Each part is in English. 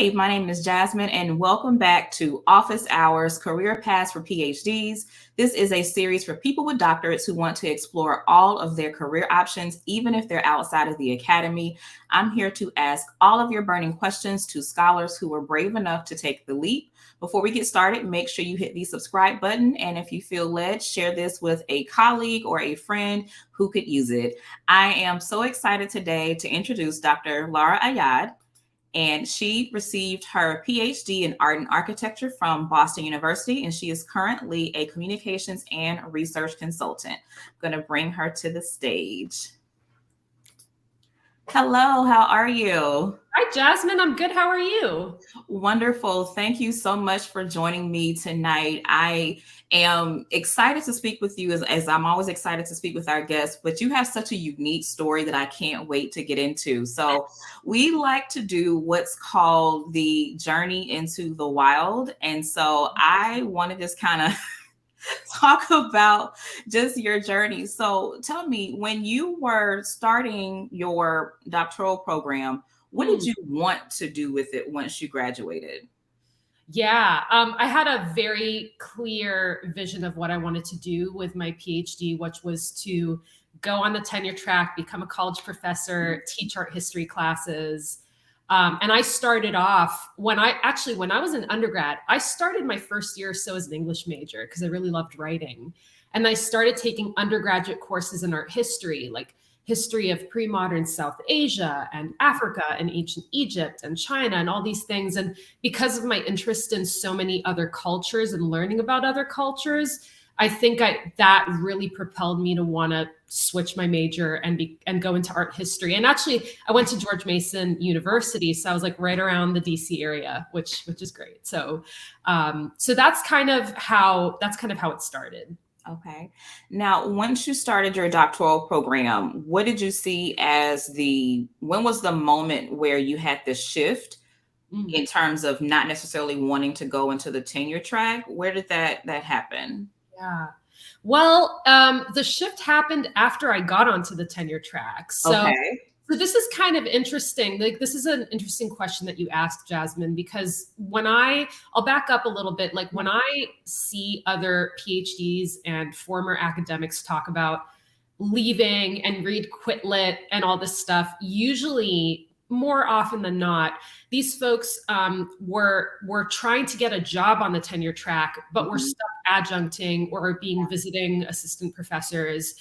Hey, my name is Jasmin, and welcome back to Office Hours Career Paths for PhDs. This is a series for people with doctorates who want to explore all of their career options, even if they're outside of the academy. I'm here to ask all of your burning questions to scholars who are brave enough to take the leap. Before we get started, make sure you hit the subscribe button, and if you feel led, share this with a colleague or a friend who could use it. I am so excited today to introduce Dr. Lara Ayad. And she received her PhD in art and architecture from Boston University, and she is currently a communications and research consultant. I'm going to bring her to the stage. Hello, how are you? Hi, Jasmin. I'm good. How are you? Wonderful. Thank you so much for joining me tonight. I am excited to speak with you as I'm always excited to speak with our guests, but you have such a unique story that I can't wait to get into. So we like to do what's called the journey into the wild. And so I want to just kind of talk about just your journey. So tell me, when you were starting your doctoral program, what did you want to do with it once you graduated? Yeah, I had a very clear vision of what I wanted to do with my PhD, which was to go on the tenure track, become a college professor, teach art history classes. And I started off when I was an undergrad, I started my first year or so as an English major because I really loved writing. And I started taking undergraduate courses in art history, like history of pre-modern South Asia and Africa and ancient Egypt and China and all these things. And because of my interest in so many other cultures and learning about other cultures, I think that really propelled me to want to switch my major and go into art history. And actually, I went to George Mason University, so I was like right around the DC area, which is great. So that's kind of how it started. Okay. Now, once you started your doctoral program, what did you see as when was the moment where you had this shift in terms of not necessarily wanting to go into the tenure track? Where did that happen? Yeah. Well, the shift happened after I got onto the tenure track. So this is kind of interesting. Like, this is an interesting question that you asked, Jasmin, because I'll back up a little bit. Like, when I see other PhDs and former academics talk about leaving and read quit lit and all this stuff, usually more often than not, these folks were trying to get a job on the tenure track, but were stuck adjuncting or being visiting assistant professors.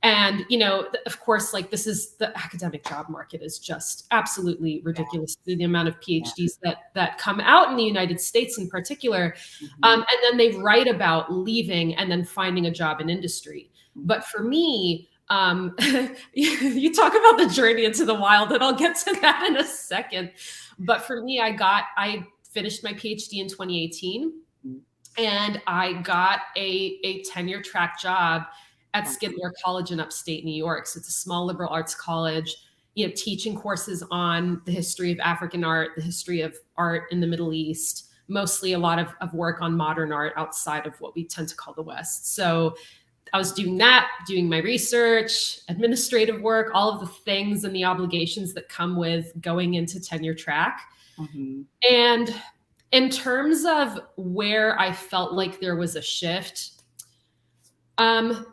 And, of course, like, the academic job market is just absolutely ridiculous. The amount of PhDs that come out in the United States in particular. And then they write about leaving and then finding a job in industry. But for me, you talk about the journey into the wild, and I'll get to that in a second. But for me, I finished my PhD in 2018, and I got a tenure track job at Skidmore College in upstate New York. So it's a small liberal arts college, teaching courses on the history of African art, the history of art in the Middle East, mostly a lot of work on modern art outside of what we tend to call the West. So I was doing that, doing my research, administrative work, all of the things and the obligations that come with going into tenure track. And in terms of where I felt like there was a shift,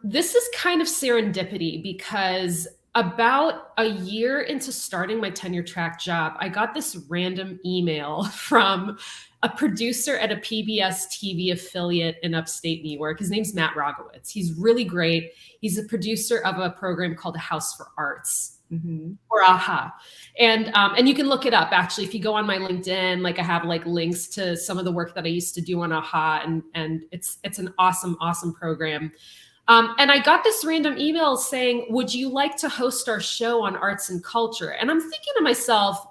this is kind of serendipity, because about a year into starting my tenure track job, I got this random email from a producer at a PBS TV affiliate in upstate New York. His name's Matt Rogowitz. He's really great. He's a producer of a program called A House for Arts, or AHA. And you can look it up, actually. If you go on my LinkedIn, like, I have like links to some of the work that I used to do on AHA, and it's an awesome, awesome program. And I got this random email saying, would you like to host our show on arts and culture? And I'm thinking to myself,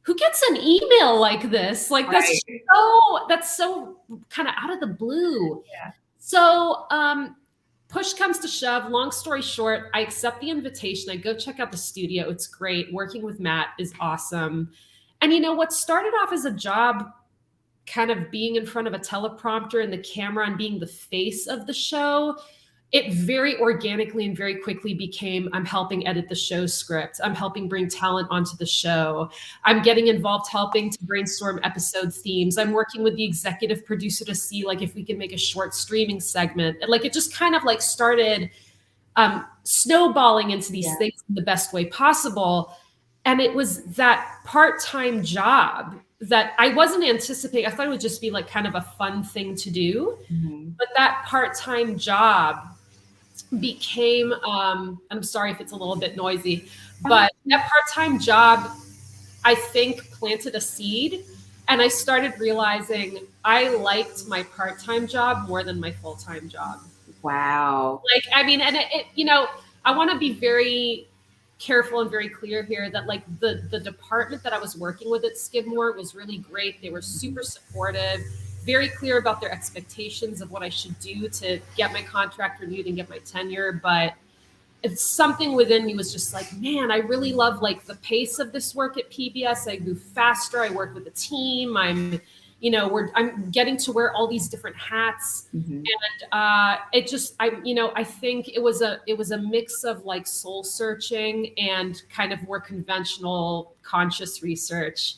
who gets an email like this? Like, that's so kind of out of the blue. Yeah. So push comes to shove. Long story short, I accept the invitation. I go check out the studio. It's great. Working with Matt is awesome. And what started off as a job, kind of being in front of a teleprompter and the camera and being the face of the show, it very organically and very quickly became, I'm helping edit the show script. I'm helping bring talent onto the show. I'm getting involved helping to brainstorm episode themes. I'm working with the executive producer to see like if we can make a short streaming segment. And like it just kind of like started snowballing into these things in the best way possible. And it was that part-time job that I wasn't anticipating. I thought it would just be like kind of a fun thing to do. But that part-time job became, I'm sorry if it's a little bit noisy, but that part-time job, I think, planted a seed. And I started realizing I liked my part-time job more than my full-time job. Wow. Like, I mean, and it you know, I want to be very careful and very clear here that like the department that I was working with at Skidmore was really great. They were super supportive, very clear about their expectations of what I should do to get my contract renewed and get my tenure. But it's something within me was just like, man, I really love like the pace of this work at PBS. I move faster. I work with a team. I'm getting to wear all these different hats. And it just, I think it was a mix of like soul searching and kind of more conventional conscious research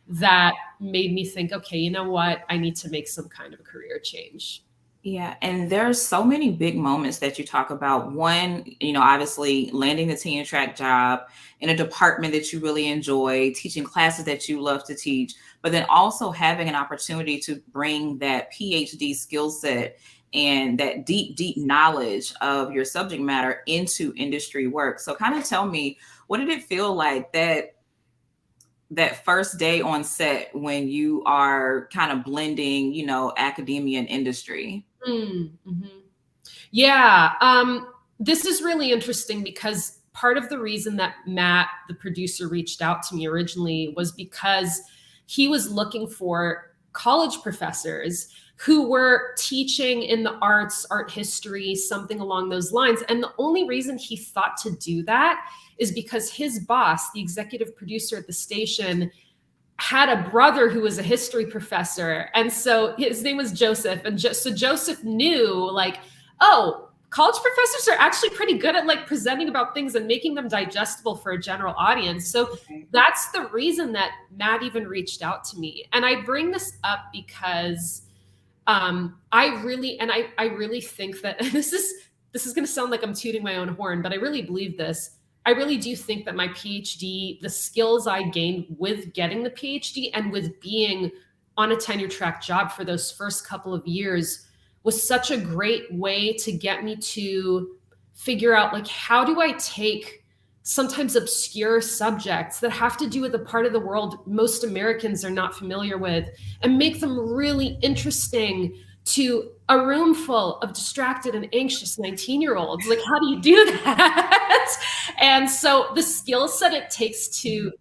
that made me think, okay, you know what? I need to make some kind of a career change. Yeah. And there's so many big moments that you talk about. One, obviously landing the tenure track job in a department that you really enjoy, teaching classes that you love to teach, but then also having an opportunity to bring that PhD skill set and that deep, deep knowledge of your subject matter into industry work. So kind of tell me, what did it feel like that first day on set when you are kind of blending, academia and industry? Yeah. This is really interesting because part of the reason that Matt, the producer, reached out to me originally was because he was looking for college professors who were teaching in the arts, art history, something along those lines. And the only reason he thought to do that is because his boss, the executive producer at the station, had a brother who was a history professor. And so his name was Joseph. And so Joseph knew like, oh, college professors are actually pretty good at like presenting about things and making them digestible for a general audience. So that's the reason that Matt even reached out to me. And I bring this up because I really think that this is going to sound like I'm tooting my own horn, but I really believe this. I really do think that my PhD, the skills I gained with getting the PhD and with being on a tenure track job for those first couple of years was such a great way to get me to figure out like, how do I take sometimes obscure subjects that have to do with a part of the world most Americans are not familiar with and make them really interesting to a room full of distracted and anxious 19-year-olds. Like, how do you do that? And so the skill set it takes to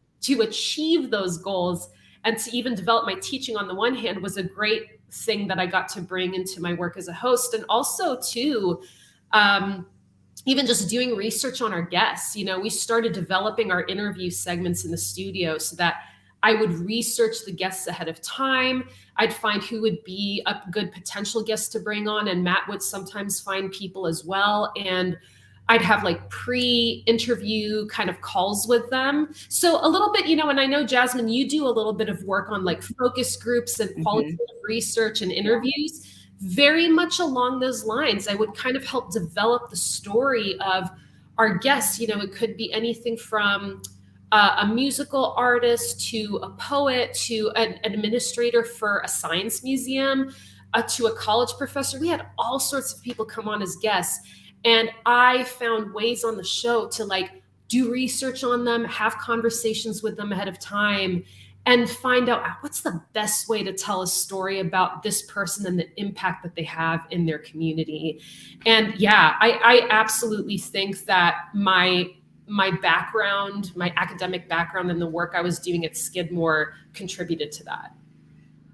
achieve those goals and to even develop my teaching on the one hand was a great thing that I got to bring into my work as a host. And also too, even just doing research on our guests. We started developing our interview segments in the studio so that I would research the guests ahead of time. I'd find who would be a good potential guest to bring on, and Matt would sometimes find people as well. And I'd have like pre-interview kind of calls with them. So a little bit, and I know, Jasmin, you do a little bit of work on like focus groups and qualitative research and interviews. Very much along those lines, I would kind of help develop the story of our guests. It could be anything from a musical artist to a poet to an administrator for a science museum to a college professor. We had all sorts of people come on as guests. And I found ways on the show to like do research on them, have conversations with them ahead of time, and find out what's the best way to tell a story about this person and the impact that they have in their community. And yeah, I absolutely think that my background, my academic background and the work I was doing at Skidmore contributed to that.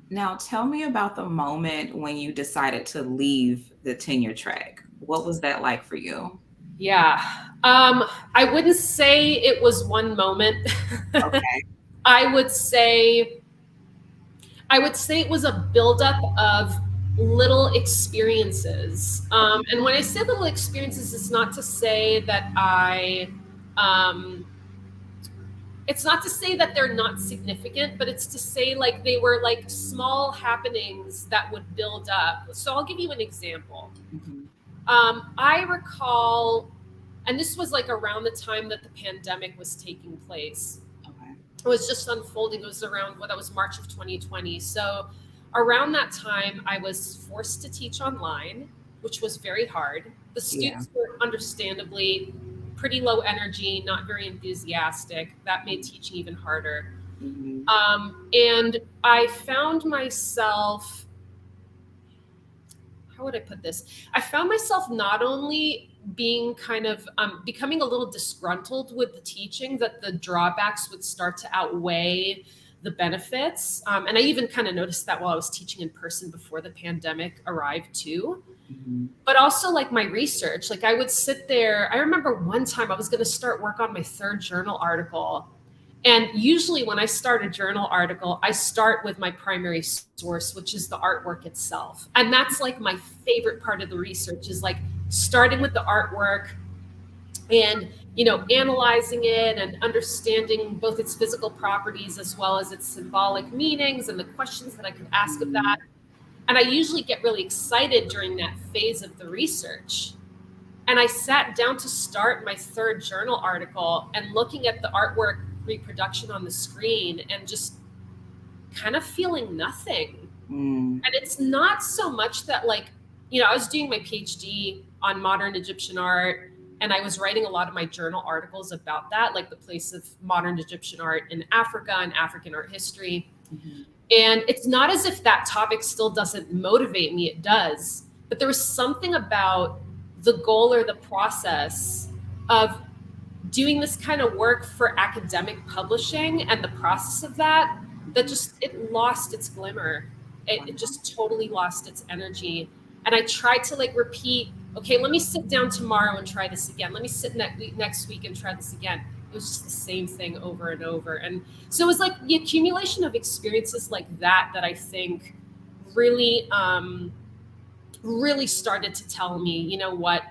Now, tell me about the moment when you decided to leave the tenure track. What was that like for you? Yeah, I wouldn't say it was one moment. Okay. I would say it was a buildup of little experiences. And when I say little experiences, it's not to say that it's not to say that they're not significant, but it's to say like they were like small happenings that would build up. So I'll give you an example. I recall, and this was like around the time that the pandemic was taking place. It was just unfolding. It was around, well, that was March of 2020. So around that time, I was forced to teach online, which was very hard. The students were understandably pretty low energy, not very enthusiastic. That made teaching even harder. And I found myself, how would I put this? I found myself not only being kind of becoming a little disgruntled with the teaching, that the drawbacks would start to outweigh the benefits. And I even kind of noticed that while I was teaching in person before the pandemic arrived too. But also like my research, like I would sit there. I remember one time I was going to start work on my third journal article. And usually when I start a journal article, I start with my primary source, which is the artwork itself. And that's like my favorite part of the research, is like starting with the artwork and, you know, analyzing it and understanding both its physical properties as well as its symbolic meanings and the questions that I could ask of that. And I usually get really excited during that phase of the research. And I sat down to start my third journal article and looking at the artwork reproduction on the screen and just kind of feeling nothing. And it's not so much that, like, you know, I was doing my PhD on modern Egyptian art, and I was writing a lot of my journal articles about that, like the place of modern Egyptian art in Africa and African art history. And it's not as if that topic still doesn't motivate me, it does. But there was something about the goal or the process of doing this kind of work for academic publishing and the process of that just, it lost its glimmer. It just totally lost its energy. And I tried to like repeat, okay, let me sit down tomorrow and try this again. Let me sit next week and try this again. It was just the same thing over and over. And so it was like the accumulation of experiences like that I think really, really started to tell me, you know what,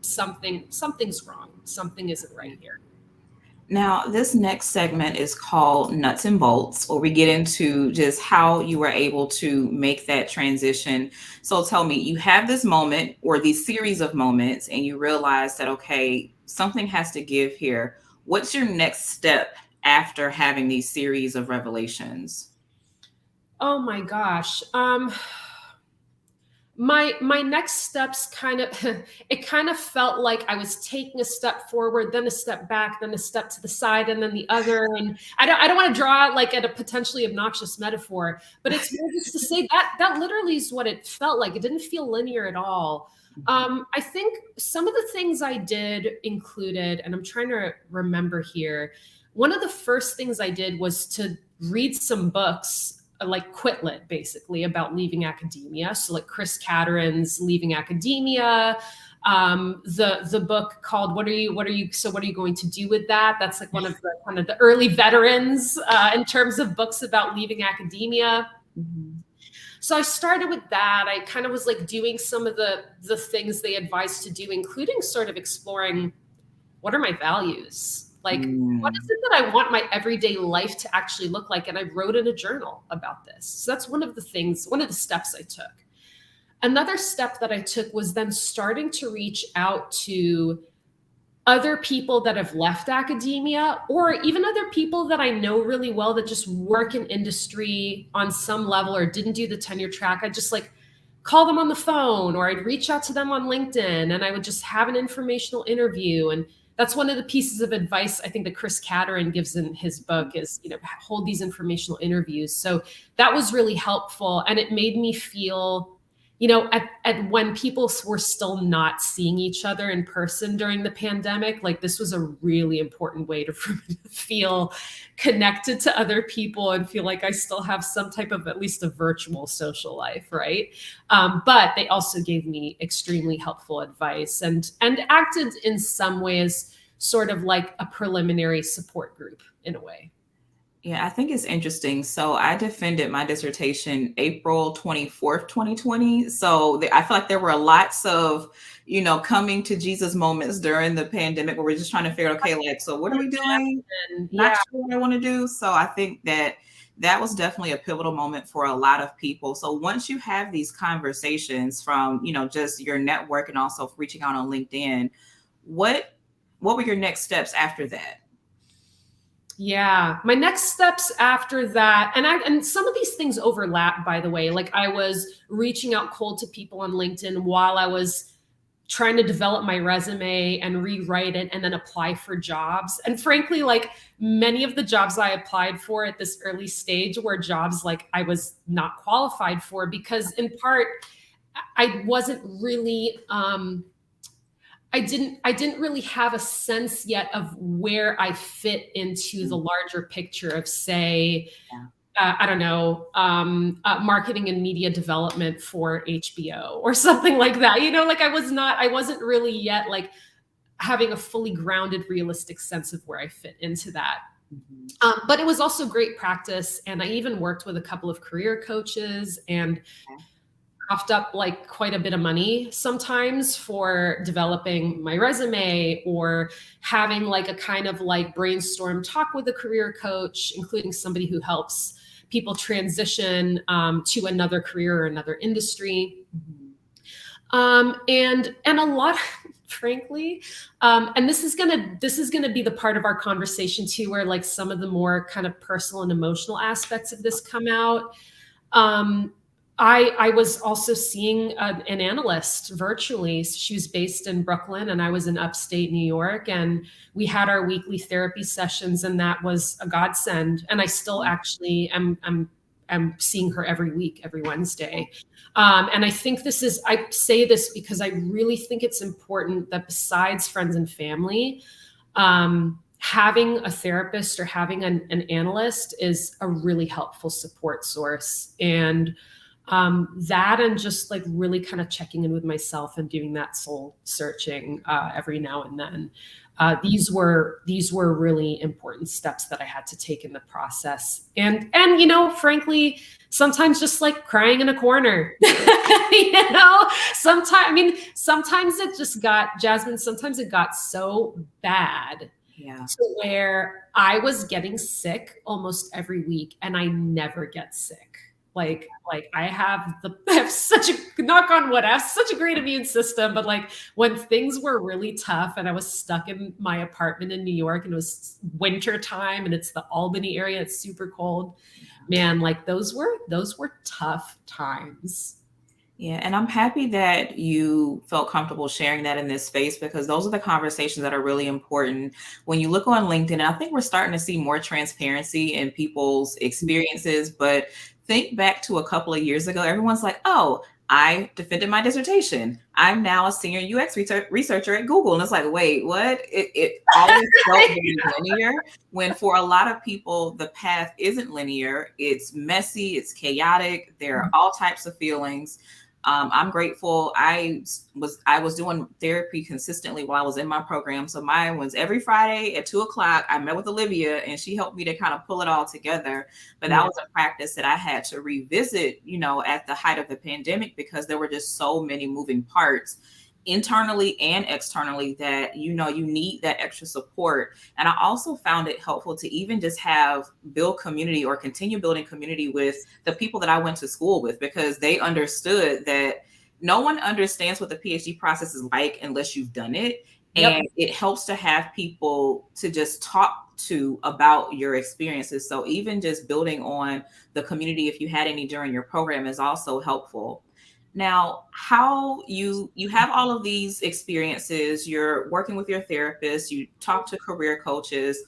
something's wrong. Something isn't right here. Now, this next segment is called Nuts and Bolts, where we get into just how you were able to make that transition. So tell me, you have this moment or these series of moments, and you realize that, okay, something has to give here. What's your next step after having these series of revelations? Oh my gosh. My next steps kind of felt like I was taking a step forward, then a step back, then a step to the side, and then the other. And I don't want to draw out like at a potentially obnoxious metaphor, but it's more just to say that literally is what it felt like. It didn't feel linear at all. I think some of the things I did included, and I'm trying to remember here, one of the first things I did was to read some books like Quitlet, basically, about leaving academia. So like Chris Catteran's Leaving Academia, the book called what are you going to do with that? That's like one of the kind of the early veterans in terms of books about leaving academia. So I started with that. I kind of was like doing some of the things they advised to do, including sort of exploring what are my values? Like, what is it that I want my everyday life to actually look like? And I wrote in a journal about this. So that's one of the steps I took. Another step that I took was then starting to reach out to other people that have left academia, or even other people that I know really well that just work in industry on some level or didn't do the tenure track. I just like call them on the phone, or I'd reach out to them on LinkedIn, and I would just have an informational interview. And that's one of the pieces of advice I think that Chris Catteran gives in his book is, you know, hold these informational interviews. So that was really helpful. And it made me feel, you know, at when people were still not seeing each other in person during the pandemic, like this was a really important way to feel connected to other people and feel like I still have some type of at least a virtual social life, right? But they also gave me extremely helpful advice and acted in some ways sort of like a preliminary support group in a way. Yeah, I think it's interesting. So I defended my dissertation April 24th, 2020. So I feel like there were lots of, coming to Jesus moments during the pandemic where we're just trying to figure out, okay, like, so what are we doing? Not Yeah. sure what I want to do. So I think that was definitely a pivotal moment for a lot of people. So once you have these conversations from, just your network and also reaching out on LinkedIn, what were your next steps after that? Yeah, my next steps after that, and some of these things overlap, by the way. Like I was reaching out cold to people on LinkedIn while I was trying to develop my resume and rewrite it and then apply for jobs. And frankly, like many of the jobs I applied for at this early stage were jobs like I was not qualified for because in part I wasn't really I didn't really have a sense yet of where I fit into the larger picture of, say, I don't know, marketing and media development for HBO or something like that. Like I wasn't really yet like having a fully grounded, realistic sense of where I fit into that. But it was also great practice. And I even worked with a couple of career coaches and coughed up like quite a bit of money sometimes for developing my resume or having like a kind of like brainstorm talk with a career coach, including somebody who helps people transition to another career or another industry. And a lot, frankly, and this is gonna be the part of our conversation too, where like some of the more kind of personal and emotional aspects of this come out. I was also seeing an analyst virtually. She was based in Brooklyn and I was in upstate New York, and we had our weekly therapy sessions, and that was a godsend. And I still actually am seeing her every week, every Wednesday. And I think I say this because I really think it's important that besides friends and family, having a therapist or having an analyst is a really helpful support source. And that and just like really kind of checking in with myself and doing that soul searching every now and then. These were really important steps that I had to take in the process. And frankly, sometimes just like crying in a corner, sometimes it just got, Jasmin, sometimes it got so bad to where I was getting sick almost every week and I never get sick. Like I have such a, knock on wood, I have such a great immune system, but like when things were really tough and I was stuck in my apartment in New York and it was winter time and it's the Albany area, it's super cold, man, like those were tough times. Yeah, and I'm happy that you felt comfortable sharing that in this space, because those are the conversations that are really important. When you look on LinkedIn, I think we're starting to see more transparency in people's experiences, but think back to a couple of years ago, everyone's like, oh, I defended my dissertation. I'm now a senior UX researcher at Google. And it's like, wait, what? It always felt very linear, when for a lot of people, the path isn't linear. It's messy, it's chaotic. There are all types of feelings. I'm grateful. I was doing therapy consistently while I was in my program. So mine was every Friday at 2:00. I met with Olivia and she helped me to kind of pull it all together. But that was a practice that I had to revisit, at the height of the pandemic, because there were just so many moving parts internally and externally that, you need that extra support. And I also found it helpful to even just build community or continue building community with the people that I went to school with, because they understood that no one understands what the PhD process is like unless you've done it. Yep. And it helps to have people to just talk to about your experiences. So even just building on the community, if you had any during your program, is also helpful. Now, how you have all of these experiences, you're working with your therapist, you talk to career coaches.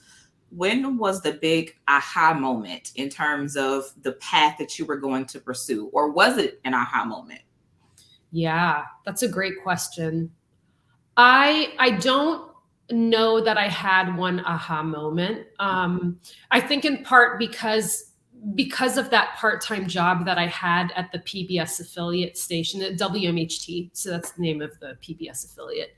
When was the big aha moment in terms of the path that you were going to pursue? Or was it an aha moment? Yeah, that's a great question. I don't know that I had one aha moment. I think in part because of that part-time job that I had at the PBS affiliate station at WMHT. So that's the name of the PBS affiliate.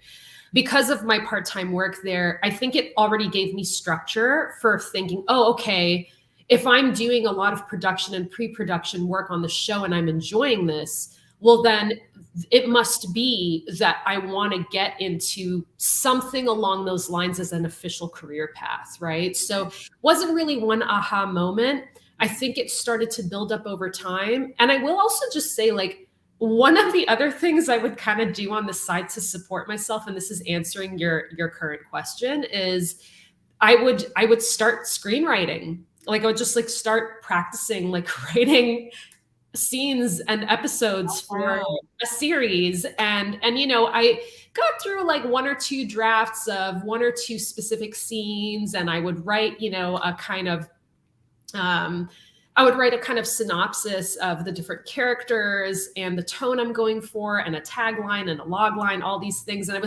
Because of my part-time work there, I think it already gave me structure for thinking, oh, okay, if I'm doing a lot of production and pre-production work on the show and I'm enjoying this, well, then it must be that I want to get into something along those lines as an official career path, right? So it wasn't really one aha moment. I think it started to build up over time. And I will also just say, like, one of the other things I would kind of do on the side to support myself, and this is answering your current question, is I would start screenwriting. Like I would just like start practicing like writing scenes and episodes for a series. And you know, I got through like one or two drafts of one or two specific scenes, and I would write, you know, a kind of I would write a kind of synopsis of the different characters and the tone I'm going for, and a tagline and a log line, all these things. And I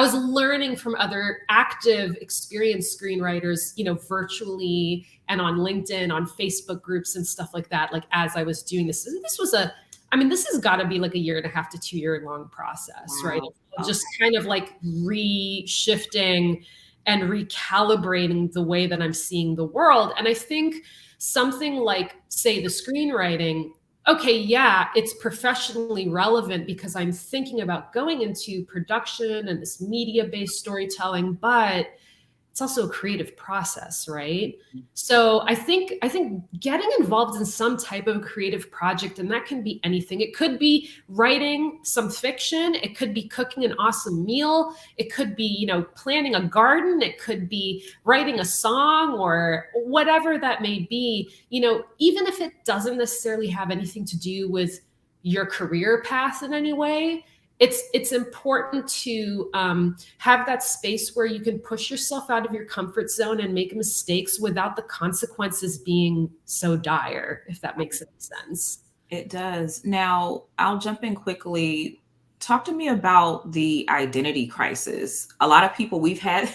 was learning from other active, experienced screenwriters, you know, virtually and on LinkedIn, on Facebook groups and stuff like that. Like as I was doing this, this has got to be like a 1.5 to 2 year long process, right? Just kind of like re-shifting and recalibrating the way that I'm seeing the world. And I think something like, say, the screenwriting, okay, yeah, it's professionally relevant because I'm thinking about going into production and this media-based storytelling, but it's also a creative process, right? So I think getting involved in some type of creative project, and that can be anything. It could be writing some fiction. It could be cooking an awesome meal. It could be, you know, planting a garden. It could be writing a song or whatever that may be. You know, even if it doesn't necessarily have anything to do with your career path in any way, it's important to have that space where you can push yourself out of your comfort zone and make mistakes without the consequences being so dire, if that makes any sense. It does. Now, I'll jump in quickly. Talk to me about the identity crisis. A lot of people we've had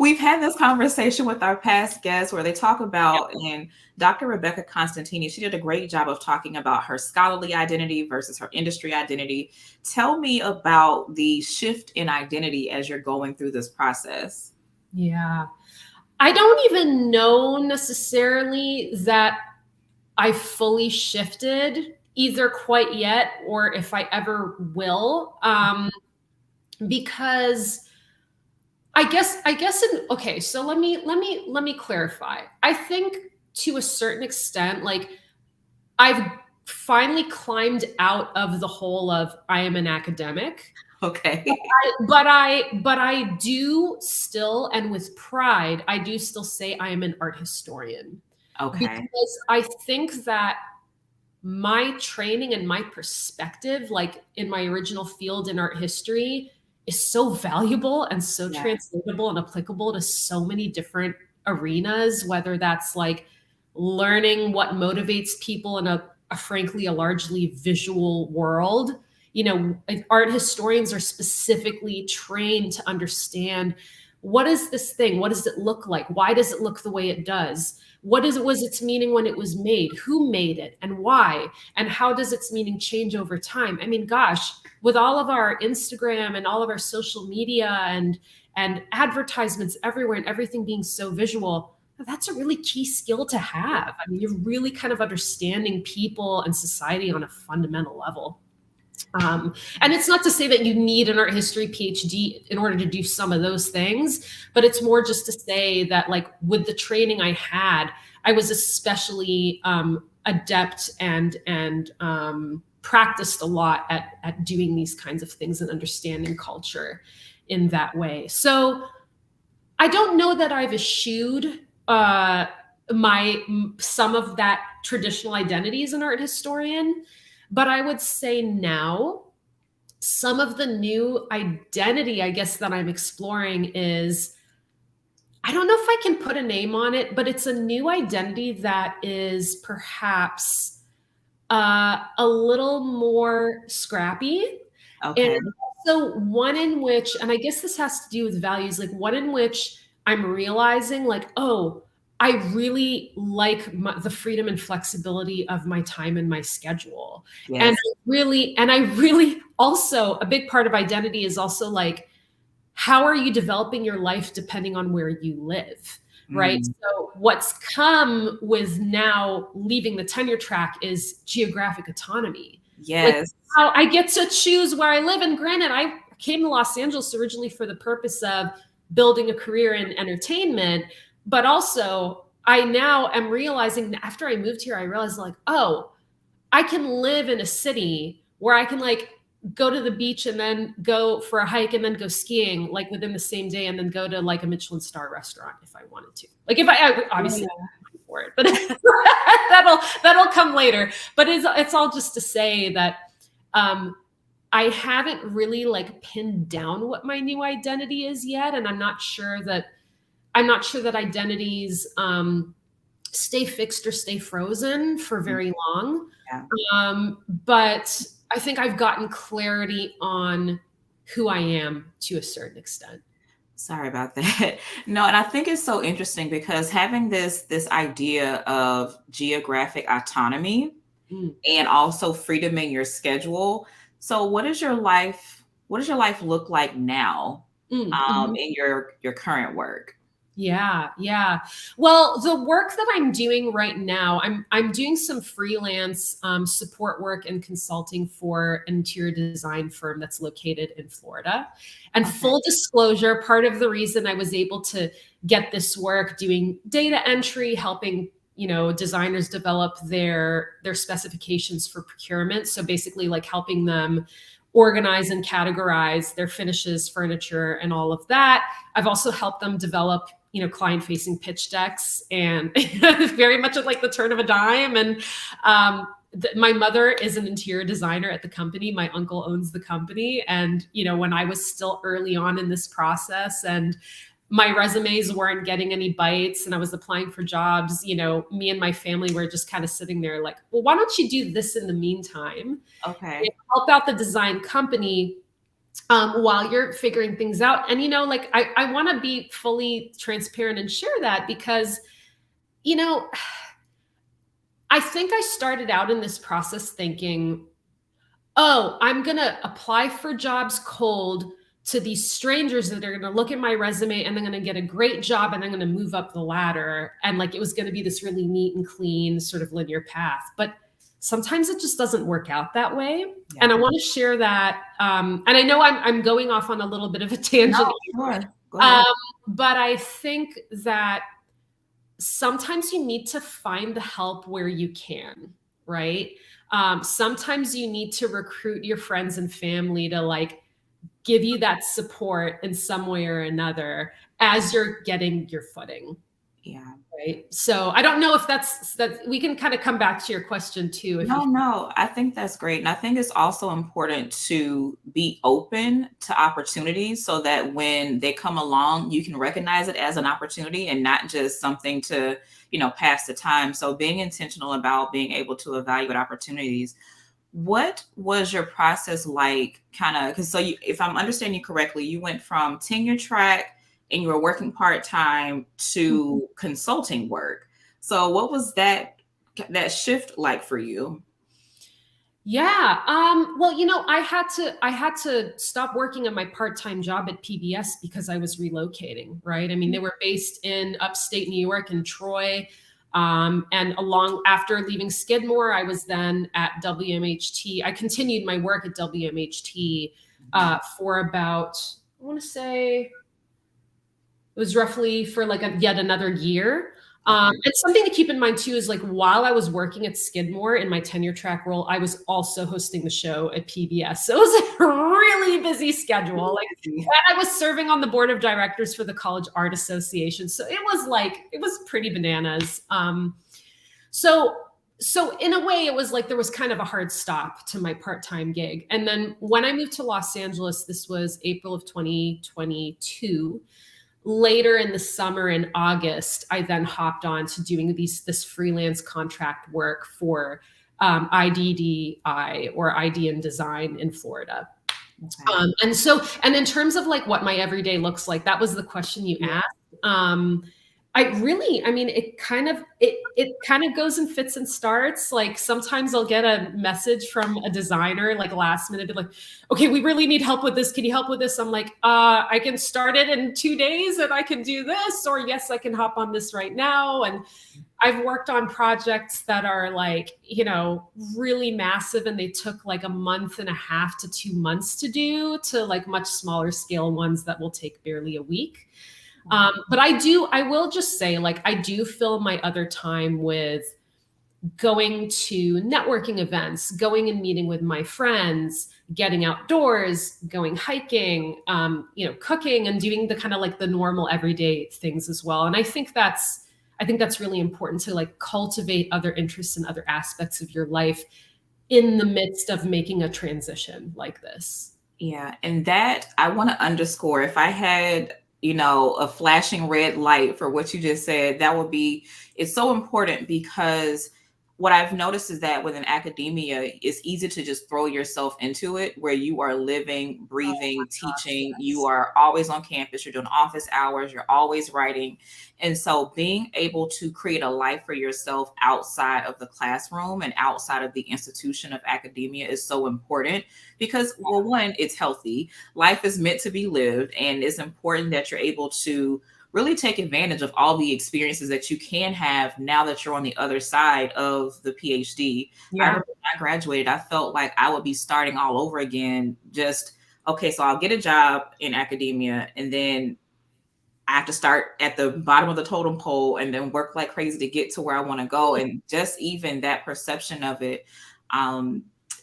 this conversation with our past guests where they talk about, and Dr. Rebecca Constantini, she did a great job of talking about her scholarly identity versus her industry identity. Tell me about the shift in identity as you're going through this process. Yeah. I don't even know necessarily that I fully shifted either quite yet, or if I ever will, because okay, so let me clarify. I think to a certain extent, like I've finally climbed out of the hole of I am an academic. Okay. But I do still, and with pride, I do still say I am an art historian. Okay. Because I think that my training and my perspective, like in my original field in art history, is so valuable and so translatable and applicable to so many different arenas, whether that's like learning what motivates people in a frankly, a largely visual world. You know, art historians are specifically trained to understand, what is this thing? What does it look like? Why does it look the way it does? Was its meaning when it was made? Who made it and why? And how does its meaning change over time? I mean, gosh, with all of our Instagram and all of our social media and advertisements everywhere and everything being so visual, that's a really key skill to have. I mean, you're really kind of understanding people and society on a fundamental level. And it's not to say that you need an art history PhD in order to do some of those things, but it's more just to say that, like, with the training I had, I was especially adept and practiced a lot at doing these kinds of things and understanding culture in that way. So I don't know that I've eschewed some of that traditional identity as an art historian. But I would say now, some of the new identity, I guess, that I'm exploring is, I don't know if I can put a name on it, but it's a new identity that is perhaps a little more scrappy. Okay. And also one in which, and I guess this has to do with values, like one in which I'm realizing, like, oh, I really like the freedom and flexibility of my time and my schedule. Yes. And I really also, a big part of identity is also like, how are you developing your life depending on where you live? right? So what's come with now leaving the tenure track is geographic autonomy. Yes. Like how I get to choose where I live. And granted, I came to Los Angeles originally for the purpose of building a career in entertainment, but also I now am realizing after I moved here, I realized like, oh, I can live in a city where I can like go to the beach and then go for a hike and then go skiing like within the same day and then go to like a Michelin star restaurant if I wanted to. Like if I obviously for it, but that'll come later. But it's all just to say that I haven't really like pinned down what my new identity is yet, and I'm not sure that identities stay fixed or stay frozen for very long. Yeah. But I think I've gotten clarity on who I am to a certain extent. Sorry about that. No, and I think it's so interesting because having this idea of geographic autonomy and also freedom in your schedule. So what does your life look like now in your current work? Yeah. Well, the work that I'm doing right now, I'm doing some freelance support work and consulting for an interior design firm that's located in Florida. And full disclosure, part of the reason I was able to get this work doing data entry, helping designers develop their specifications for procurement. So basically like helping them organize and categorize their finishes, furniture, and all of that. I've also helped them develop client-facing pitch decks, and very much at like the turn of a dime. And my mother is an interior designer at the company. My uncle owns the company. And, when I was still early on in this process and my resumes weren't getting any bites and I was applying for jobs, me and my family were just kind of sitting there like, well, why don't you do this in the meantime? Okay. Help out the design company while you're figuring things out. And, I want to be fully transparent and share that because, I think I started out in this process thinking, oh, I'm going to apply for jobs cold to these strangers that are going to look at my resume and they're going to get a great job and I'm going to move up the ladder. And like, it was going to be this really neat and clean sort of linear path. But sometimes it just doesn't work out that way. Yeah. And I want to share that. And I know I'm going off on a little bit of a tangent. No, sure. Go ahead. But I think that sometimes you need to find the help where you can, right? Sometimes you need to recruit your friends and family to like give you that support in some way or another as you're getting your footing. Yeah. Right. So I don't know if that we can kind of come back to your question too. No, I think that's great. And I think it's also important to be open to opportunities so that when they come along, you can recognize it as an opportunity and not just something to, pass the time. So being intentional about being able to evaluate opportunities. What was your process like if I'm understanding you correctly, you went from tenure track and you were working part-time to consulting work. So what was that shift like for you? Yeah. Well, I had to stop working at my part-time job at PBS because I was relocating, right? I mean, they were based in upstate New York in Troy. And after leaving Skidmore, I was then at WMHT. I continued my work at WMHT for about, I want to say, it was roughly for like yet another year. And something to keep in mind too is like while I was working at Skidmore in my tenure track role, I was also hosting the show at PBS. So it was a really busy schedule. And I was serving on the board of directors for the College Art Association. So it was pretty bananas. So in a way, it was like there was kind of a hard stop to my part-time gig. And then when I moved to Los Angeles, this was April of 2022. Later in the summer in August, I then hopped on to doing this freelance contract work for IDDI or ID and Design in Florida. Okay. And in terms of like what my everyday looks like, that was the question you asked. it kind of goes in fits and starts. Like sometimes I'll get a message from a designer like last minute, like, okay, we really need help with this. Can you help with this? I'm like, I can start it in 2 days and I can do this, or yes, I can hop on this right now. And I've worked on projects that are like, really massive and they took like a month and a half to 2 months to do, to like much smaller scale ones that will take barely a week. But I will just say, like, I do fill my other time with going to networking events, going and meeting with my friends, getting outdoors, going hiking, cooking and doing the kind of like the normal everyday things as well. And I think that's really important to like cultivate other interests and other aspects of your life in the midst of making a transition like this. Yeah. And that I want to underscore, if I had a flashing red light for what you just said, it's so important, because what I've noticed is that within academia, it's easy to just throw yourself into it, where you are living, breathing, teaching. Yes. You are always on campus. You're doing office hours. You're always writing. And so being able to create a life for yourself outside of the classroom and outside of the institution of academia is so important, because, well, one, it's healthy. Life is meant to be lived. And it's important that you're able to really take advantage of all the experiences that you can have now that you're on the other side of the PhD. Yeah. I remember when I graduated, I felt like I would be starting all over again. Just, okay, so I'll get a job in academia and then I have to start at the bottom of the totem pole and then work like crazy to get to where I want to go. And just even that perception of it,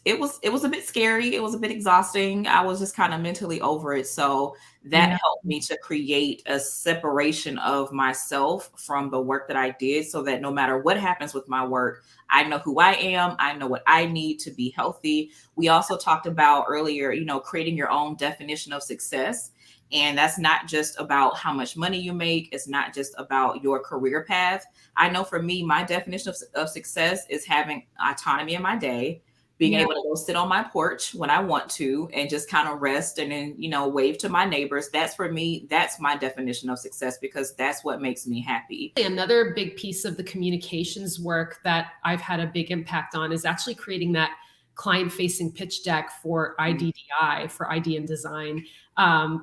it was a bit scary. It was a bit exhausting. I was just kind of mentally over it. So that helped me to create a separation of myself from the work that I did, so that no matter what happens with my work, I know who I am. I know what I need to be healthy. We also talked about earlier, creating your own definition of success. And that's not just about how much money you make. It's not just about your career path. I know for me, my definition of success is having autonomy in my day, being able to go sit on my porch when I want to and just kind of rest and then, wave to my neighbors. That's for me, that's my definition of success, because that's what makes me happy. Another big piece of the communications work that I've had a big impact on is actually creating that client-facing pitch deck for IDDI, for ID and Design.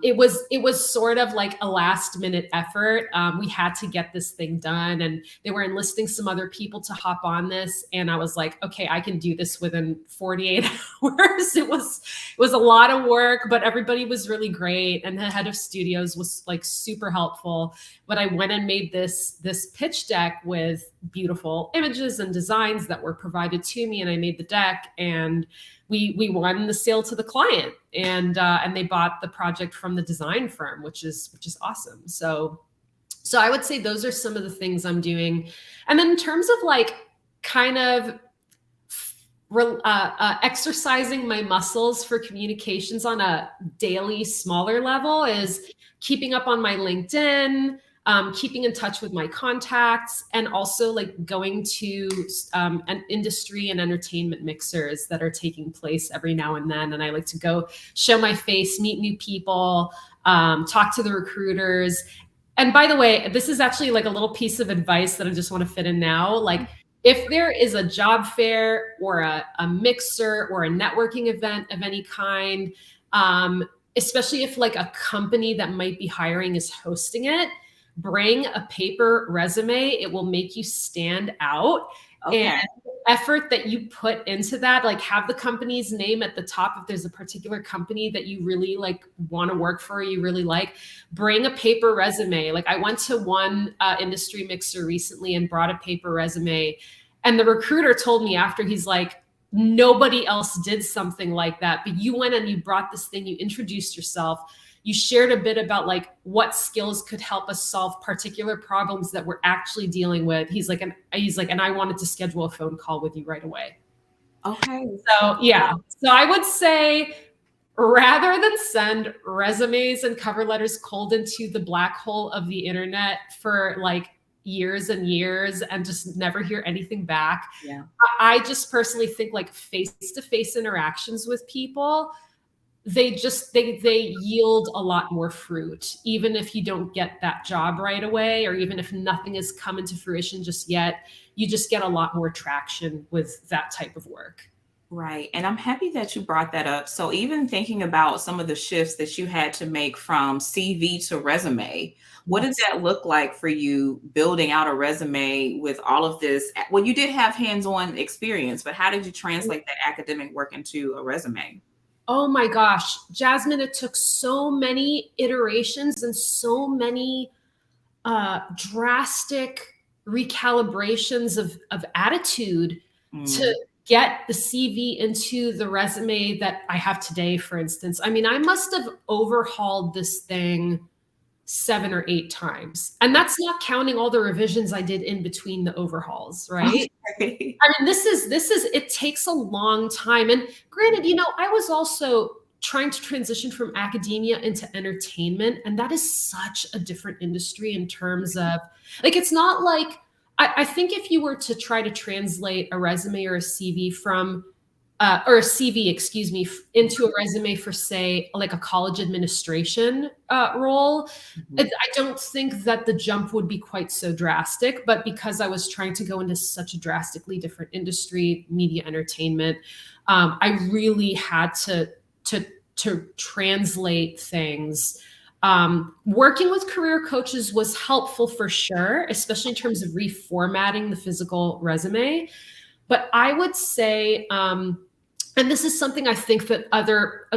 It was sort of like a last-minute effort. We had to get this thing done, and they were enlisting some other people to hop on this. And I was like, okay, I can do this within 48 hours. It was a lot of work, but everybody was really great, and the head of studios was like super helpful. But I went and made this pitch deck with beautiful images and designs that were provided to me, and I made the deck, and we won the sale to the client, and they bought the project from the design firm, which is awesome. So I would say those are some of the things I'm doing. And then in terms of like kind of exercising my muscles for communications on a daily, smaller level is keeping up on my LinkedIn, keeping in touch with my contacts, and also like going to an industry and entertainment mixers that are taking place every now and then. And I like to go show my face, meet new people, talk to the recruiters. And by the way, this is actually like a little piece of advice that I just want to fit in now. Like, if there is a job fair or a mixer or a networking event of any kind, especially if like a company that might be hiring is hosting it, bring a paper resume. It will make you stand out. Okay. And the effort that you put into that, like have the company's name at the top. If there's a particular company that you really like want to work for, you really like, bring a paper resume. Like I went to one industry mixer recently and brought a paper resume. And the recruiter told me after, he's like, nobody else did something like that, but you went and you brought this thing, you introduced yourself. You shared a bit about like what skills could help us solve particular problems that we're actually dealing with. He's like, and I wanted to schedule a phone call with you right away. Okay. So yeah. So I would say, rather than send resumes and cover letters cold into the black hole of the internet for like years and years and just never hear anything back. Yeah. I just personally think like face-to-face interactions with people, they yield a lot more fruit, even if you don't get that job right away, or even if nothing has come into fruition just yet, you just get a lot more traction with that type of work. Right. And I'm happy that you brought that up. So even thinking about some of the shifts that you had to make from CV to resume, what did that look like for you building out a resume with all of this? Well, you did have hands-on experience, but how did you translate that academic work into a resume? Oh my gosh, Jasmin, it took so many iterations and so many drastic recalibrations of attitude to get the CV into the resume that I have today, for instance. I mean, I must have overhauled this thing 7 or 8 times. And that's not counting all the revisions I did in between the overhauls, right? Okay. I mean, this is, it takes a long time. And granted, you know, I was also trying to transition from academia into entertainment. And that is such a different industry in terms of, like, it's not like, I think if you were to try to translate a resume or a CV from, or a CV, excuse me, into a resume for, say, like a college administration role, I don't think that the jump would be quite so drastic. But because I was trying to go into such a drastically different industry, media entertainment, I really had to translate things. Working with career coaches was helpful for sure, especially in terms of reformatting the physical resume. But I would say, and this is something I think that other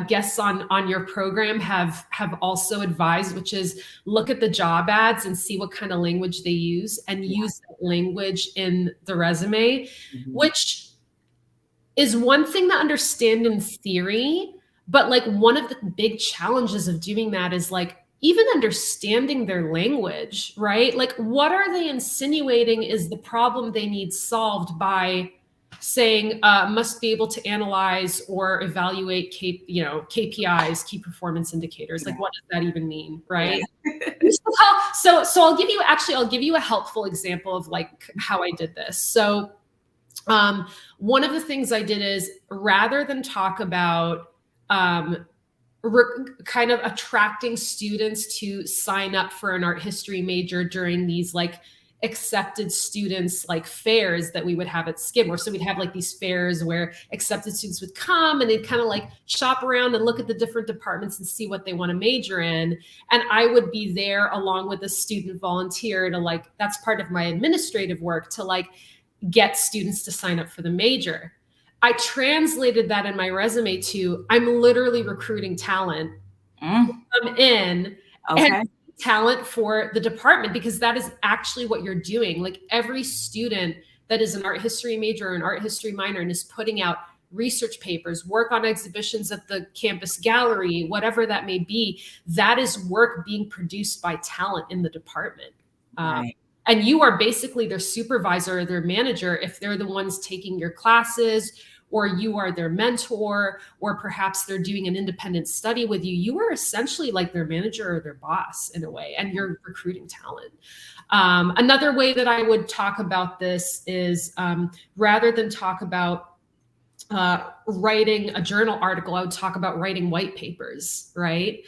guests on your program have also advised, which is look at the job ads and see what kind of language they use, and use that language in the resume, which is one thing to understand in theory. But like one of the big challenges of doing that is like even understanding their language, right? Like what are they insinuating is the problem they need solved by saying must be able to analyze or evaluate KPIs, key performance indicators. Like what does that even mean, right? So I'll give you a helpful example of like how I did this. So one of the things I did is rather than talk about kind of attracting students to sign up for an art history major during these like accepted students like fairs that we would have at Skidmore. So we'd have like these fairs where accepted students would come and they'd kind of like shop around and look at the different departments and see what they want to major in. And I would be there along with a student volunteer to like, that's part of my administrative work, to like get students to sign up for the major. I translated that in my resume to, I'm literally recruiting talent to come in and talent for the department, because that is actually what you're doing. Like every student that is an art history major or an art history minor and is putting out research papers, work on exhibitions at the campus gallery, whatever that may be, that is work being produced by talent in the department. Right. And you are basically their supervisor or their manager if they're the ones taking your classes, or you are their mentor, or perhaps they're doing an independent study with you. You are essentially like their manager or their boss in a way, and you're recruiting talent. Another way that I would talk about this is rather than talk about writing a journal article, I would talk about writing white papers, right?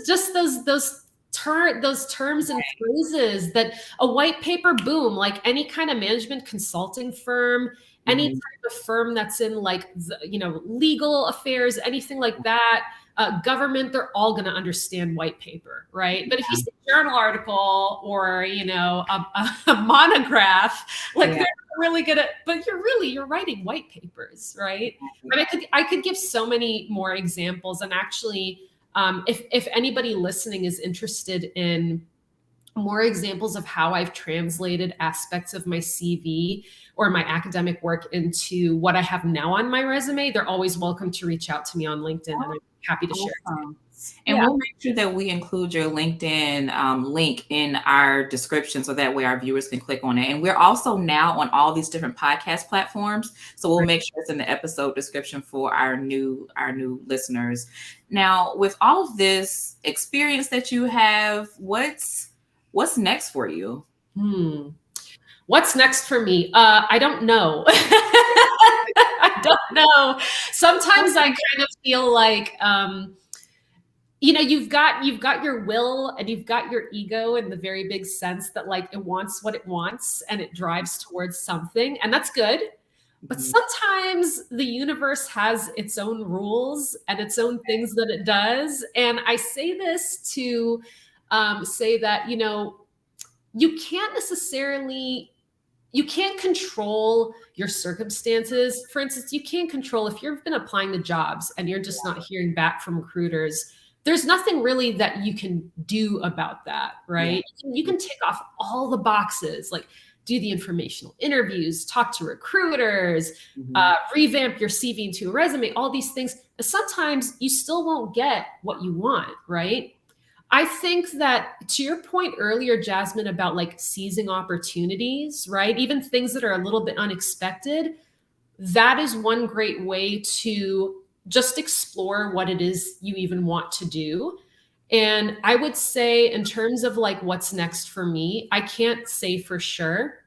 Just those terms and phrases that a white paper, boom, like any kind of management consulting firm, any type of firm that's in like, legal affairs, anything like that, government, they're all going to understand white paper, right? But if you see a journal article or, a monograph, like they're really good at, but you're writing white papers, right? And I could give so many more examples. And actually, if anybody listening is interested in more examples of how I've translated aspects of my CV or my academic work into what I have now on my resume, they're always welcome to reach out to me on LinkedIn, and I'm happy to share. And we'll make sure that we include your LinkedIn link in our description, so that way our viewers can click on it. And we're also now on all these different podcast platforms, so we'll make sure it's in the episode description for our new listeners. Now, with all of this experience that you have, what's next for you? What's next for me? I don't know. don't know. Sometimes I kind of feel like, you've got your will and you've got your ego in the very big sense that like it wants what it wants and it drives towards something, and that's good. But sometimes the universe has its own rules and its own things that it does. And I say this to say that, you can't control your circumstances. For instance, you can't control if you've been applying to jobs and you're just not hearing back from recruiters. There's nothing really that you can do about that, right? Yeah. You can tick off all the boxes, like do the informational interviews, talk to recruiters, revamp your CV into a resume, all these things. Sometimes you still won't get what you want, right? I think that to your point earlier, Jasmin, about like seizing opportunities, right? Even things that are a little bit unexpected, that is one great way to just explore what it is you even want to do. And I would say in terms of like what's next for me, I can't say for sure,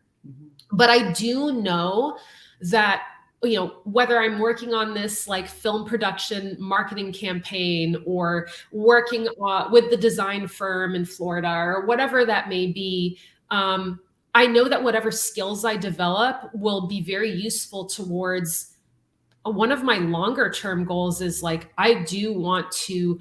but I do know that, whether I'm working on this like film production marketing campaign or working with the design firm in Florida or whatever that may be, I know that whatever skills I develop will be very useful towards one of my longer term goals is like, I do want to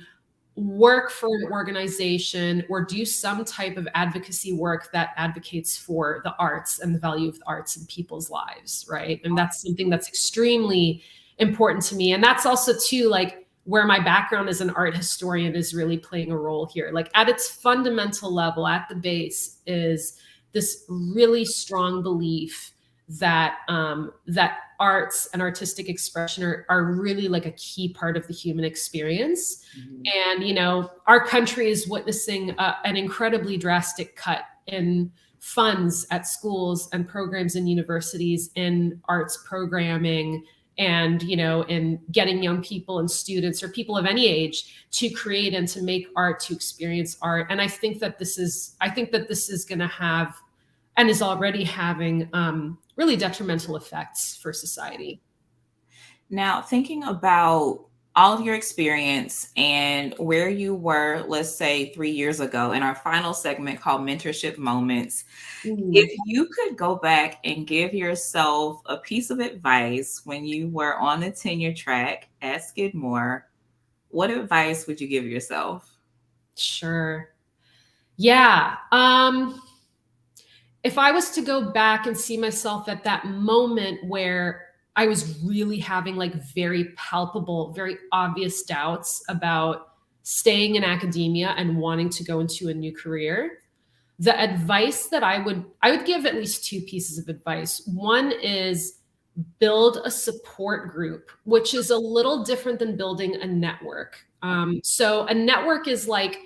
work for an organization or do some type of advocacy work that advocates for the arts and the value of the arts in people's lives, right? And that's something that's extremely important to me. And that's also too, like where my background as an art historian is really playing a role here. Like at its fundamental level, at the base is this really strong belief that that arts and artistic expression are really like a key part of the human experience. And, our country is witnessing an incredibly drastic cut in funds at schools and programs and universities in arts programming and, in getting young people and students or people of any age to create and to make art, to experience art. And I think that this is going to have and is already having really detrimental effects for society. Now, thinking about all of your experience and where you were, let's say 3 years ago in our final segment called Mentorship Moments, if you could go back and give yourself a piece of advice when you were on the tenure track at Skidmore, what advice would you give yourself? Sure. Yeah. If I was to go back and see myself at that moment where I was really having like very palpable, very obvious doubts about staying in academia and wanting to go into a new career, the advice that I would give at least two pieces of advice. One is build a support group, which is a little different than building a network. So a network is like,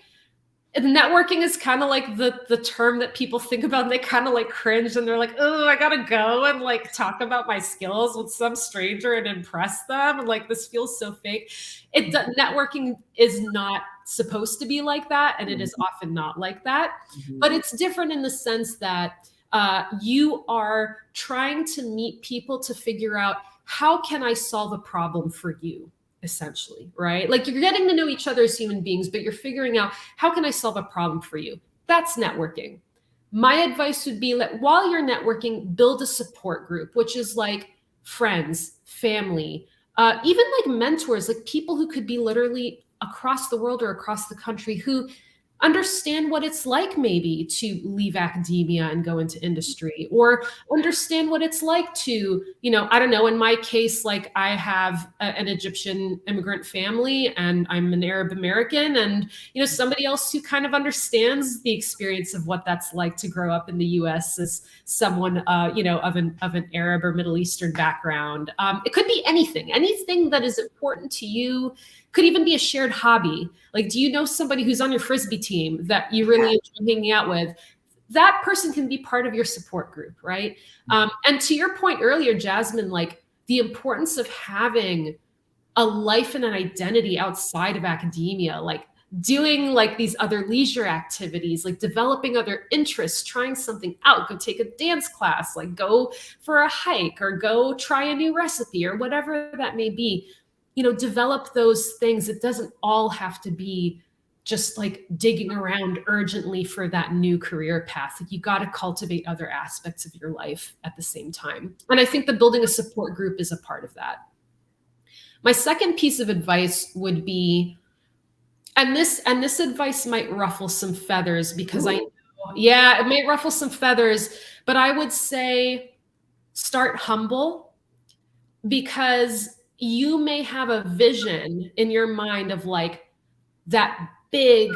networking is kind of like the term that people think about and they kind of like cringe and they're like, oh, I gotta go and like talk about my skills with some stranger and impress them. And like, this feels so fake. Networking is not supposed to be like that. And it is often not like that, but it's different in the sense that you are trying to meet people to figure out, how can I solve a problem for you? Essentially, right? Like you're getting to know each other as human beings, but you're figuring out, how can I solve a problem for you? That's networking. My advice would be that while you're networking, build a support group, which is like friends, family, even like mentors, like people who could be literally across the world or across the country who understand what it's like maybe to leave academia and go into industry, or understand what it's like to, I don't know, in my case, like I have an Egyptian immigrant family and I'm an Arab American, and, somebody else who kind of understands the experience of what that's like to grow up in the US as someone, of an Arab or Middle Eastern background. It could be anything that is important to you. Could even be a shared hobby. Like, do you know somebody who's on your Frisbee team that you really enjoy hanging out with? That person can be part of your support group, right? And to your point earlier, Jasmin, like the importance of having a life and an identity outside of academia, like doing like these other leisure activities, like developing other interests, trying something out, go take a dance class, like go for a hike or go try a new recipe or whatever that may be, develop those things. It doesn't all have to be just like digging around urgently for that new career path. Like you got to cultivate other aspects of your life at the same time. And I think that building a support group is a part of that. My second piece of advice would be, and this advice might ruffle some feathers because I know, yeah, it may ruffle some feathers, but I would say start humble, because you may have a vision in your mind of like that big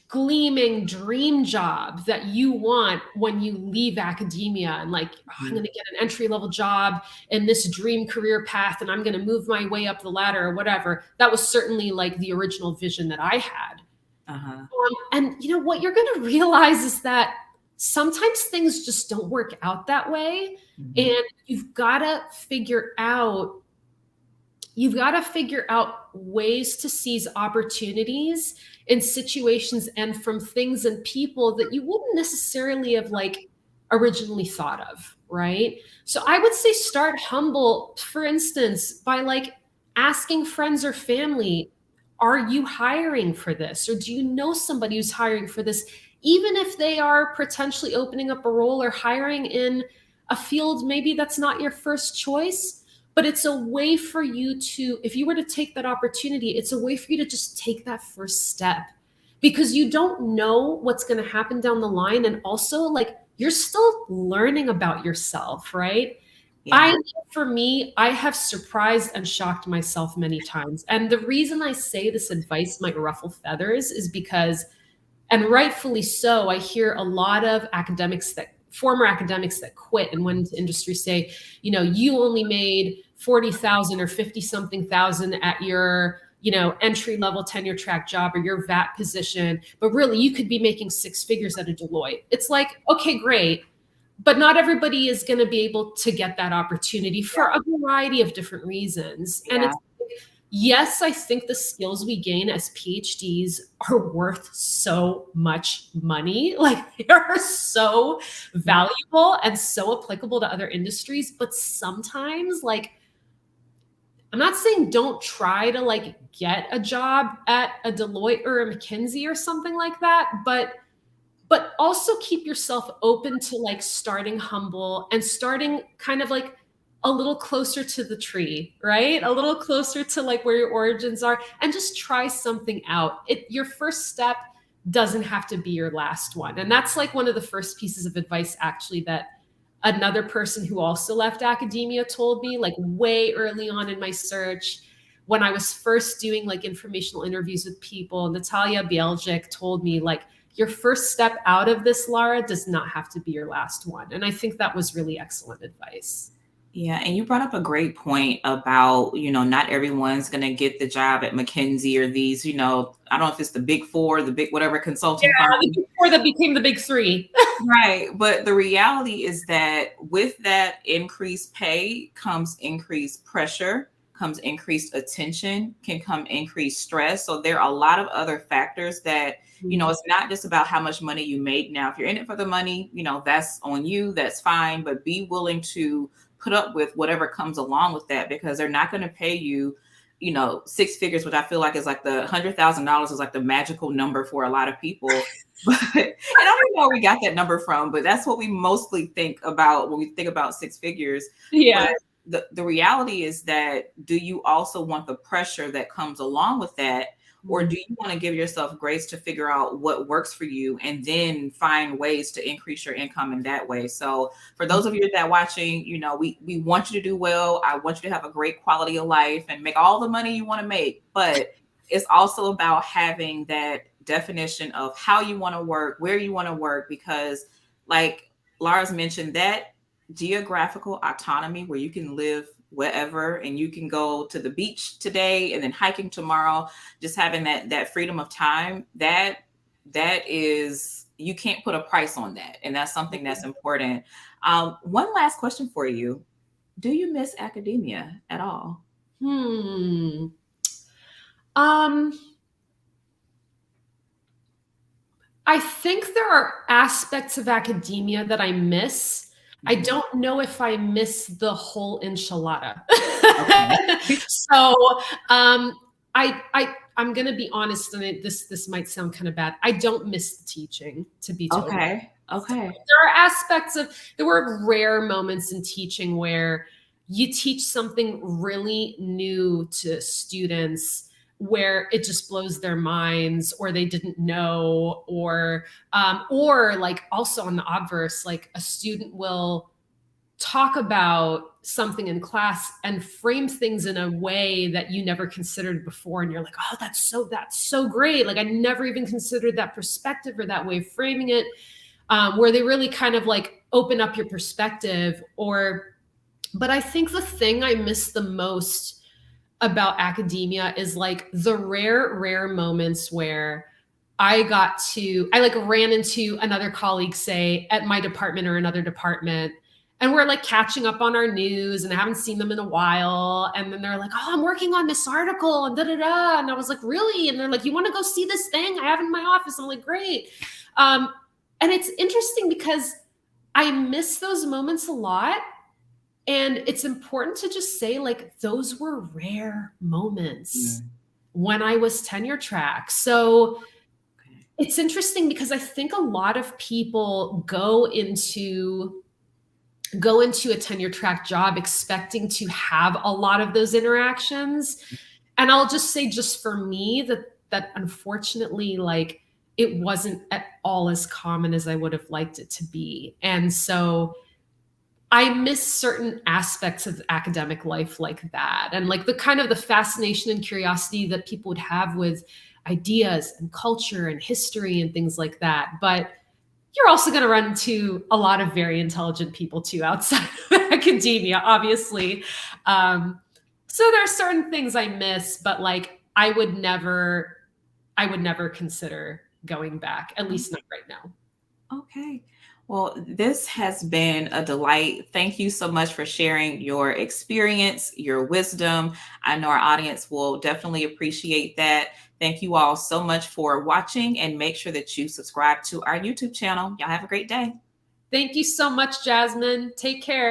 gleaming dream job that you want when you leave academia, and like, oh, I'm going to get an entry-level job in this dream career path and I'm going to move my way up the ladder or whatever. That was certainly like the original vision that I had. And what you're going to realize is that sometimes things just don't work out that way. And you've got to figure out ways to seize opportunities in situations and from things and people that you wouldn't necessarily have like originally thought of, right? So I would say start humble, for instance, by like asking friends or family, are you hiring for this? Or do you know somebody who's hiring for this? Even if they are potentially opening up a role or hiring in a field maybe that's not your first choice, but it's a way for you to, if you were to take that opportunity, it's a way for you to just take that first step, because you don't know what's going to happen down the line. And also like you're still learning about yourself, right? Yeah. For me, I have surprised and shocked myself many times. And the reason I say this advice might ruffle feathers is because, and rightfully so, I hear a lot of former academics that quit and went into industry say, you only made 40,000 or 50 something thousand at your, entry level tenure track job or your VAT position, but really you could be making six figures at a Deloitte. It's like, okay, great. But not everybody is going to be able to get that opportunity for a variety of different reasons. Yeah. And it's, yes, I think the skills we gain as PhDs are worth so much money. Like they are so valuable and so applicable to other industries. But sometimes, like, I'm not saying don't try to like get a job at a Deloitte or a McKinsey or something like that, but also keep yourself open to like starting humble and starting kind of like a little closer to the tree, right? A little closer to like where your origins are, and just try something out. Your first step doesn't have to be your last one. And that's like one of the first pieces of advice actually that another person who also left academia told me, like way early on in my search, when I was first doing like informational interviews with people. Natalia Bielczyk told me, like, your first step out of this, Lara, does not have to be your last one. And I think that was really excellent advice. Yeah. And you brought up a great point about, not everyone's going to get the job at McKinsey or these, I don't know if it's the big four, the big whatever consulting firm. The big four that became the big three. Right. But the reality is that with that increased pay comes increased pressure, comes increased attention, can come increased stress. So there are a lot of other factors that, it's not just about how much money you make. Now, if you're in it for the money, that's on you, that's fine, but be willing to put up with whatever comes along with that, because they're not going to pay you, six figures, which I feel like is like the $100,000 is like the magical number for a lot of people. But, and I don't know where we got that number from, but that's what we mostly think about when we think about six figures. Yeah. But the reality is that, do you also want the pressure that comes along with that? Or do you want to give yourself grace to figure out what works for you and then find ways to increase your income in that way? So for those of you that are watching, we want you to do well. I want you to have a great quality of life and make all the money you want to make. But it's also about having that definition of how you want to work, where you want to work, because like Lara's mentioned, that geographical autonomy where you can live wherever and you can go to the beach today and then hiking tomorrow, just having that freedom of time, that is, you can't put a price on that. And that's something that's important. One last question for you. Do you miss academia at all? I think there are aspects of academia that I miss. I don't know if I miss the whole enchilada. Okay. So I'm gonna be honest, and this might sound kind of bad. I don't miss the teaching, to be totally honest. Okay. There are aspects of, there were rare moments in teaching where you teach something really new to students where it just blows their minds, or they didn't know, or like also on the obverse, like a student will talk about something in class and frame things in a way that you never considered before, and you're like, oh, that's so great, like I never even considered that perspective or that way of framing it, where they really kind of like open up your perspective. But I think the thing I miss the most about academia is like the rare moments where I like ran into another colleague, say at my department or another department, and we're like catching up on our news and I haven't seen them in a while. And then they're like, oh, I'm working on this article and da da da. And I was like, really? And they're like, you want to go see this thing I have in my office? I'm like, great. And it's interesting because I miss those moments a lot. And it's important to just say, like, those were rare moments when I was tenure track. So it's interesting because I think a lot of people go into a tenure track job expecting to have a lot of those interactions. And I'll just say, just for me, that unfortunately, like, it wasn't at all as common as I would have liked it to be. And so I miss certain aspects of academic life like that. And like the kind of the fascination and curiosity that people would have with ideas and culture and history and things like that. But you're also going to run into a lot of very intelligent people too outside of academia, obviously. So there are certain things I miss, but like I would never consider going back, at least not right now. Okay. Well, this has been a delight. Thank you so much for sharing your experience, your wisdom. I know our audience will definitely appreciate that. Thank you all so much for watching, and make sure that you subscribe to our YouTube channel. Y'all have a great day. Thank you so much, Jasmine. Take care.